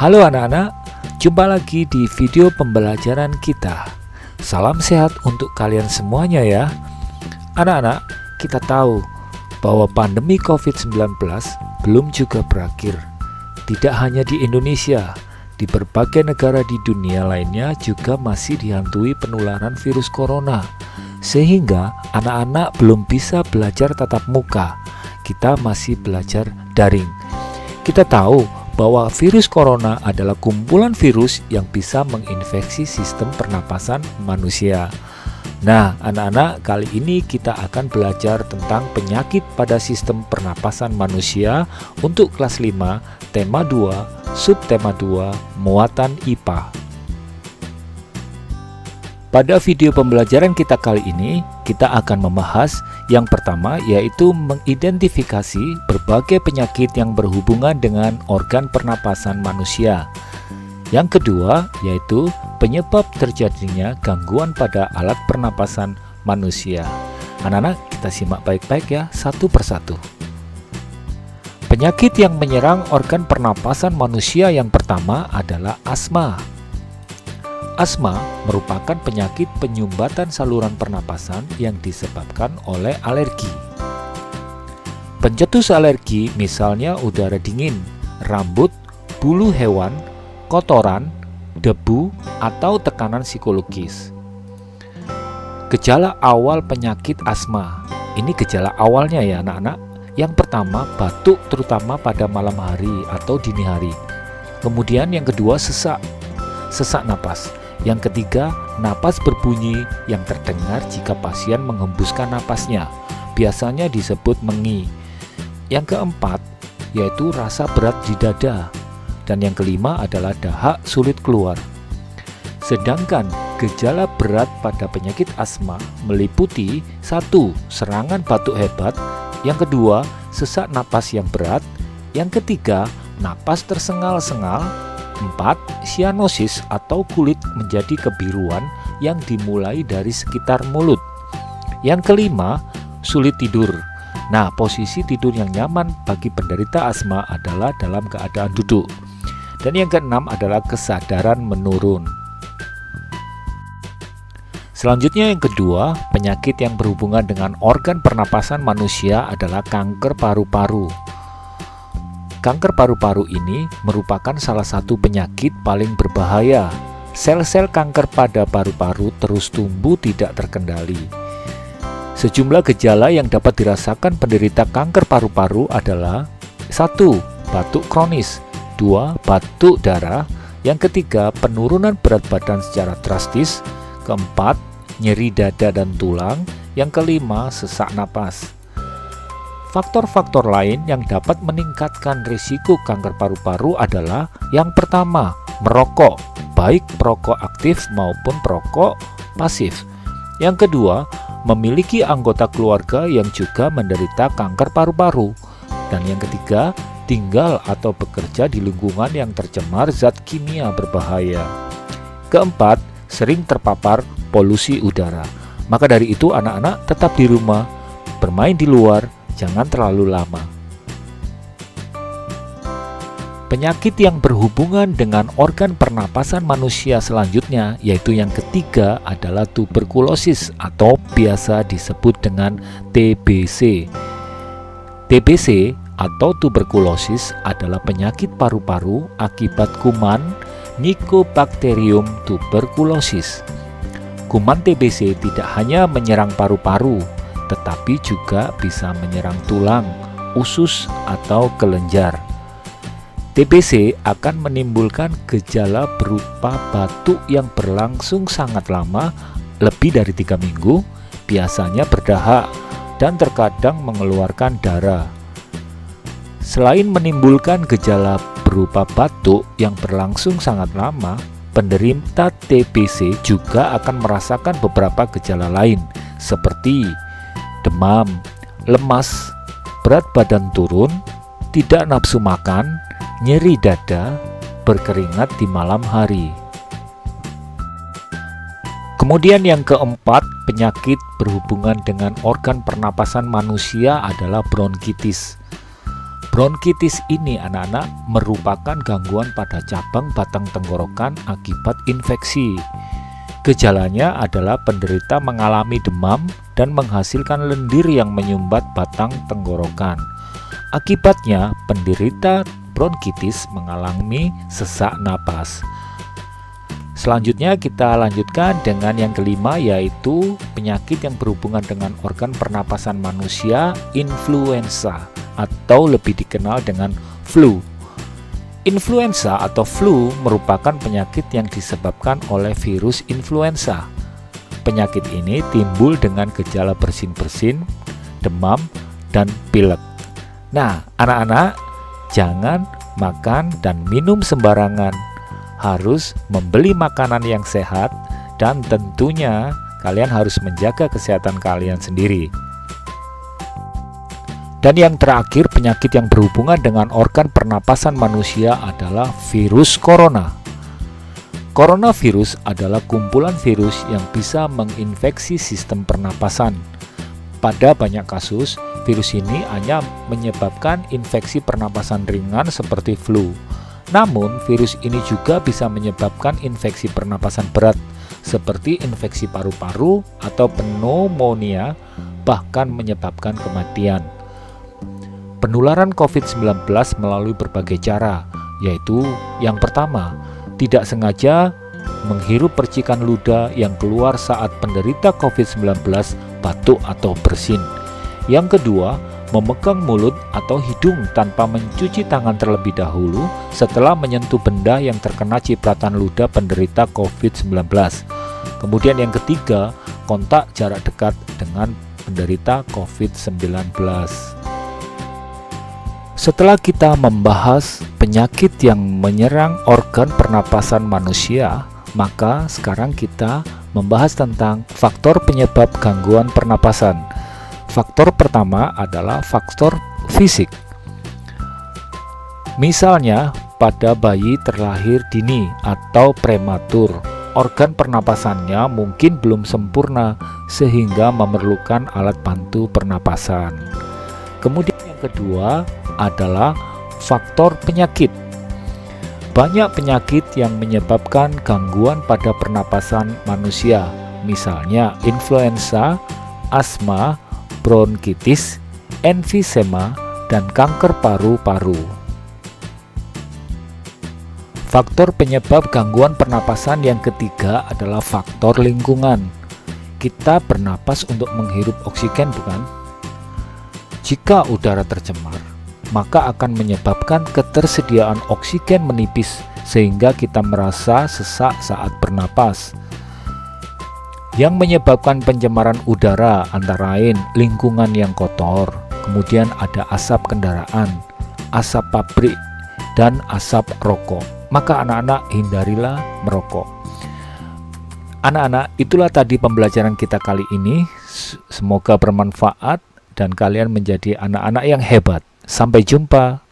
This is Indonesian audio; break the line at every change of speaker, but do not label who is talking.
Halo anak-anak, jumpa lagi di video pembelajaran kita. Salam sehat untuk kalian semuanya ya. Anak-anak, kita tahu bahwa pandemi COVID-19 belum juga berakhir. Tidak hanya di Indonesia, di berbagai negara di dunia lainnya juga masih dihantui penularan virus corona. Sehingga anak-anak belum bisa belajar tatap muka. Kita masih belajar daring. Kita tahu bahwa virus corona adalah kumpulan virus yang bisa menginfeksi sistem pernapasan manusia. Nah, anak-anak, kali ini kita akan belajar tentang penyakit pada sistem pernapasan manusia untuk kelas 5, tema 2, subtema 2, muatan IPA. Pada video pembelajaran kita kali ini, kita akan membahas yang pertama, yaitu mengidentifikasi berbagai penyakit yang berhubungan dengan organ pernapasan manusia. Yang kedua, yaitu penyebab terjadinya gangguan pada alat pernapasan manusia. Anak-anak, kita simak baik-baik ya, satu persatu. Penyakit yang menyerang organ pernapasan manusia yang pertama adalah asma. Asma merupakan penyakit penyumbatan saluran pernapasan yang disebabkan oleh alergi. Pencetus alergi misalnya udara dingin, rambut, bulu hewan, kotoran, debu, atau tekanan psikologis. Gejala awal penyakit asma. Ini gejala awalnya ya anak-anak. Yang pertama, batuk terutama pada malam hari atau dini hari. Kemudian yang kedua, sesak napas. Yang ketiga, napas berbunyi yang terdengar jika pasien menghembuskan napasnya. Biasanya disebut mengi. Yang keempat, yaitu rasa berat di dada. Dan yang kelima adalah dahak sulit keluar. Sedangkan gejala berat pada penyakit asma meliputi 1. Serangan batuk hebat. Yang kedua, sesak napas yang berat. Yang ketiga, napas tersengal-sengal. 4. Sianosis atau kulit menjadi kebiruan yang dimulai dari sekitar mulut. Yang kelima, sulit tidur. Nah, posisi tidur yang nyaman bagi penderita asma adalah dalam keadaan duduk. Dan yang keenam adalah kesadaran menurun. Selanjutnya yang kedua, penyakit yang berhubungan dengan organ pernapasan manusia adalah kanker paru-paru. Kanker paru-paru ini merupakan salah satu penyakit paling berbahaya. Sel-sel kanker pada paru-paru terus tumbuh tidak terkendali. Sejumlah gejala yang dapat dirasakan penderita kanker paru-paru adalah 1. Batuk kronis. 2. Batuk darah. Yang ketiga, penurunan berat badan secara drastis. Keempat, nyeri dada dan tulang. Yang kelima, sesak napas. Faktor-faktor lain yang dapat meningkatkan risiko kanker paru-paru adalah yang pertama, merokok, baik perokok aktif maupun perokok pasif. Yang kedua, memiliki anggota keluarga yang juga menderita kanker paru-paru. Dan yang ketiga, tinggal atau bekerja di lingkungan yang tercemar zat kimia berbahaya. Keempat, sering terpapar polusi udara. Maka dari itu anak-anak tetap di rumah, bermain di luar, jangan terlalu lama. Penyakit yang berhubungan dengan organ pernapasan manusia selanjutnya, yaitu yang ketiga adalah tuberkulosis atau biasa disebut dengan TBC. TBC atau tuberkulosis adalah penyakit paru-paru akibat kuman Mycobacterium tuberculosis. Kuman TBC tidak hanya menyerang paru-paru, tetapi juga bisa menyerang tulang, usus, atau kelenjar. TBC akan menimbulkan gejala berupa batuk yang berlangsung sangat lama, lebih dari 3 minggu, biasanya berdahak, dan terkadang mengeluarkan darah. Selain menimbulkan gejala berupa batuk yang berlangsung sangat lama, penderita TBC juga akan merasakan beberapa gejala lain, seperti demam, lemas, berat badan turun, tidak nafsu makan, nyeri dada, berkeringat di malam hari. Kemudian yang keempat, penyakit berhubungan dengan organ pernapasan manusia adalah bronkitis. Bronkitis ini anak-anak merupakan gangguan pada cabang batang tenggorokan akibat infeksi. Gejalanya adalah penderita mengalami demam dan menghasilkan lendir yang menyumbat batang tenggorokan. Akibatnya, penderita bronkitis mengalami sesak napas. Selanjutnya kita lanjutkan dengan yang kelima, yaitu penyakit yang berhubungan dengan organ pernapasan manusia, influenza, atau lebih dikenal dengan flu. Influenza atau flu merupakan penyakit yang disebabkan oleh virus influenza. Penyakit ini timbul dengan gejala bersin-bersin, demam, dan pilek. Nah, anak-anak, jangan makan dan minum sembarangan. Harus membeli makanan yang sehat dan tentunya kalian harus menjaga kesehatan kalian sendiri. Dan yang terakhir, penyakit yang berhubungan dengan organ pernapasan manusia adalah virus corona. Coronavirus adalah kumpulan virus yang bisa menginfeksi sistem pernapasan. Pada banyak kasus, virus ini hanya menyebabkan infeksi pernapasan ringan seperti flu. Namun, virus ini juga bisa menyebabkan infeksi pernapasan berat seperti infeksi paru-paru atau pneumonia, bahkan menyebabkan kematian. Penularan COVID-19 melalui berbagai cara, yaitu yang pertama, tidak sengaja menghirup percikan ludah yang keluar saat penderita COVID-19 batuk atau bersin. Yang kedua, memegang mulut atau hidung tanpa mencuci tangan terlebih dahulu setelah menyentuh benda yang terkena cipratan ludah penderita COVID-19. Kemudian yang ketiga, kontak jarak dekat dengan penderita COVID-19. Setelah kita membahas penyakit yang menyerang organ pernapasan manusia, maka sekarang kita membahas tentang faktor penyebab gangguan pernapasan. Faktor pertama adalah faktor fisik. Misalnya, pada bayi terlahir dini atau prematur, organ pernapasannya mungkin belum sempurna sehingga memerlukan alat bantu pernapasan. Kemudian yang kedua adalah faktor penyakit. Banyak penyakit yang menyebabkan gangguan pada pernapasan manusia, misalnya influenza, asma, bronkitis, emfisema, dan kanker paru-paru. Faktor penyebab gangguan pernapasan yang ketiga adalah faktor lingkungan. Kita bernapas untuk menghirup oksigen, bukan? Jika udara tercemar, maka akan menyebabkan ketersediaan oksigen menipis sehingga kita merasa sesak saat bernapas. Yang menyebabkan pencemaran udara antara lain lingkungan yang kotor, kemudian ada asap kendaraan, asap pabrik, dan asap rokok. Maka anak-anak hindarilah merokok. Anak-anak, itulah tadi pembelajaran kita kali ini. Semoga bermanfaat dan kalian menjadi anak-anak yang hebat. Sampai jumpa.